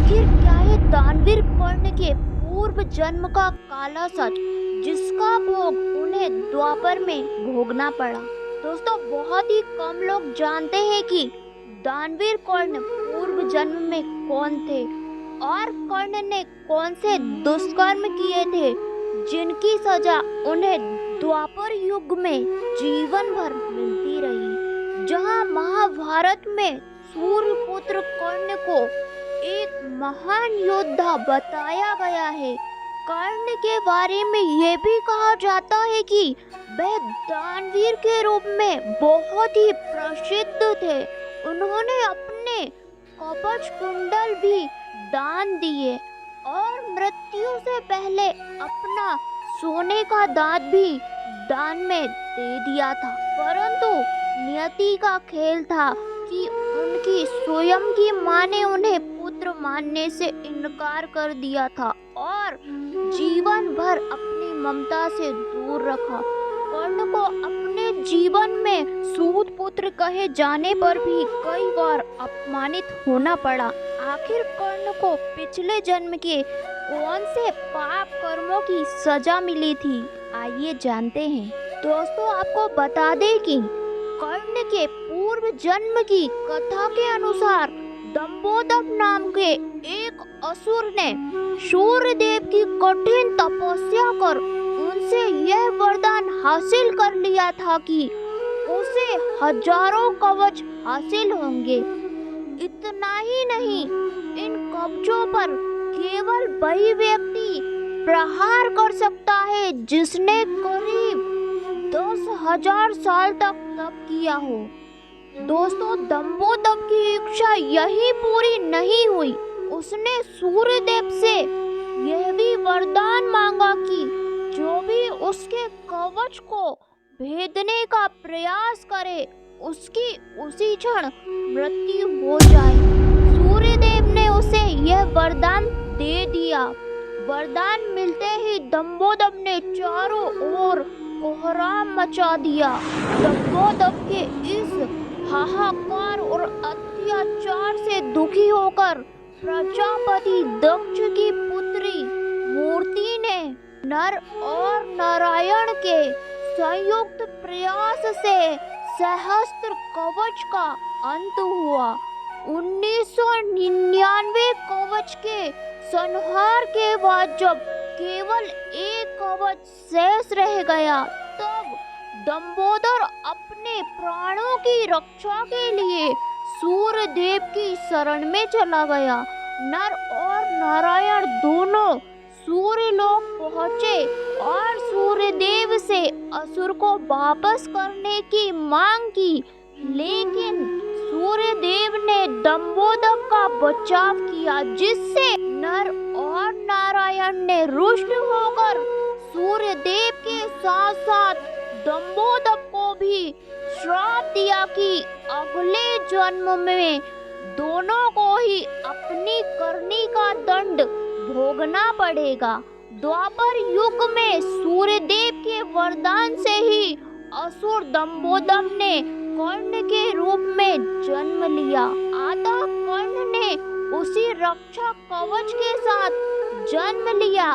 आखिर क्या ये दानवीर कर्ण के पूर्व जन्म का काला सच जिसका भोग उन्हें द्वापर में भोगना पड़ा। दोस्तों, बहुत ही कम लोग जानते हैं कि दानवीर कर्ण पूर्व जन्म में कौन थे और कर्ण ने कौन से दुष्कर्म किए थे जिनकी सजा उन्हें द्वापर युग में जीवन भर मिलती रही। जहां महाभारत में सूर्यपुत्र कर्ण को एक महान योद्धा बताया गया है। कर्ण के बारे में ये भी कहा जाता है कि वह दानवीर के रूप में बहुत ही प्रसिद्ध थे। उन्होंने अपने कवच कुंडल भी दान दिए और मृत्यु से पहले अपना सोने का दांत भी दान में दे दिया था। परंतु नियति का खेल था कि उनकी स्वयं की मां ने उन्हें पुत्र मानने से इनकार कर दिया था और जीवन भर अपनी ममता से दूर रखा। कर्ण को अपने जीवन में सूत पुत्र कहे जाने पर भी कई बार अपमानित होना पड़ा। आखिर कर्ण को पिछले जन्म के कौन से पाप कर्मों की सजा मिली थी, आइए जानते हैं। दोस्तों, आपको बता दें कि कर्ण के पूर्व जन्म की कथा के अनुसार दंबोदक नाम के एक असुर ने सूर्यदेव की कठिन तपस्या कर उनसे यह वरदान हासिल कर लिया था कि उसे हजारों कवच हासिल होंगे। इतना ही नहीं, इन कवचों पर केवल वही व्यक्ति प्रहार कर सकता है जिसने करीब 10,000 साल तक तप किया हो। दोस्तों, दंबोदक की इच्छा यही पूरी नहीं हुई। उसने सूर्यदेव से यह भी वरदान मांगा कि जो भी उसके कवच को भेदने का प्रयास करे उसकी उसी क्षण मृत्यु हो जाए। सूर्यदेव ने उसे यह वरदान दे दिया। वरदान मिलते ही दंबोदक ने चारों ओर कोहराम मचा दिया। दंबोदक के इस हाहाकार और अत्याचार से दुखी होकर प्रजापति दक्ष की पुत्री मूर्ति ने नर और नारायण के संयुक्त प्रयास से सहस्त्र कवच का अंत हुआ। 1999 कवच के संहार के बाद जब केवल एक कवच शेष रह गया, तब दंबोदर अपने प्राणों की रक्षा के लिए सूर्यदेव की शरण में चला गया। नर और नारायण दोनों सूर्यलोक पहुँचे और सूर्यदेव से असुर को वापस करने की मांग की, लेकिन सूर्यदेव ने दंबोदक का बचाव किया, जिससे नर और नारायण ने रुष्ट होकर सूर्यदेव के साथ साथ दंबोदक को भी श्राप दिया कि अगले जन्म में दोनों को ही अपनी करनी का दंड भोगना पड़ेगा। द्वापर युग में सूर्यदेव के वरदान से ही असुर दंबोदक ने कर्ण के रूप में जन्म लिया। अतः कर्ण ने उसी रक्षा कवच के साथ जन्म लिया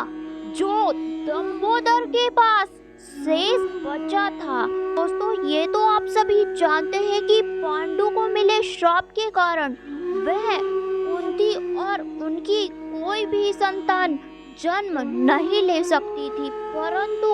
जो दंबोदर के पास शेष बचा था। दोस्तों, ये तो आप सभी जानते हैं कि पांडु को मिले श्राप के कारण वह कुंती और उनकी कोई भी संतान जन्म नहीं ले सकती थी। परंतु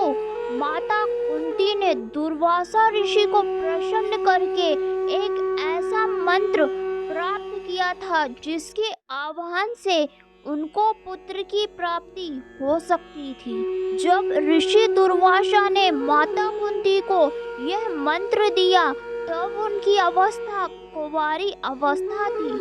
माता कुंती ने दुर्वासा ऋषि को प्रसन्न करके एक ऐसा मंत्र प्राप्त किया था जिसके आह्वान से उनको पुत्र की प्राप्ति हो सकती थी। जब ऋषि दुर्वासा ने माता कुंती को यह मंत्र दिया, तब उनकी अवस्था कुंवारी अवस्था थी।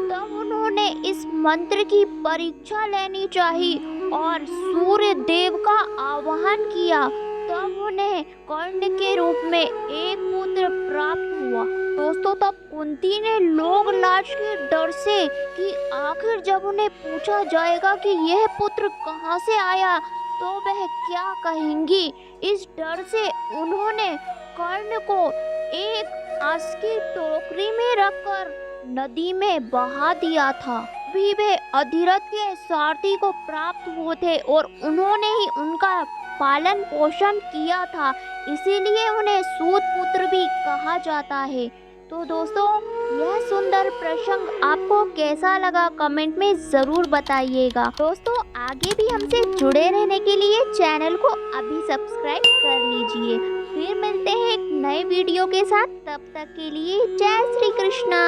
तब उन्होंने इस मंत्र की परीक्षा लेनी चाहिए और सूर्य देव का आह्वान किया। तब उन्हें कर्ण के रूप में एक पुत्र प्राप्त हुआ। दोस्तों, तब कुंती ने लोग लाज के डर से कि आखिर जब उन्हें पूछा जाएगा कि यह पुत्र कहाँ से आया तो वह क्या कहेंगी, इस डर से उन्होंने कर्ण को एक आस की टोकरी में रखकर नदी में बहा दिया था। भी वे अधिरथ के सारथी को प्राप्त हुए थे और उन्होंने ही उनका पालन पोषण किया था, इसीलिए उन्हें सूत पुत्र भी कहा जाता है। तो दोस्तों, यह सुंदर प्रसंग आपको कैसा लगा कमेंट में ज़रूर बताइएगा। दोस्तों, आगे भी हमसे जुड़े रहने के लिए चैनल को अभी सब्सक्राइब कर लीजिए। फिर मिलते हैं एक नए वीडियो के साथ, तब तक के लिए जय श्री कृष्णा।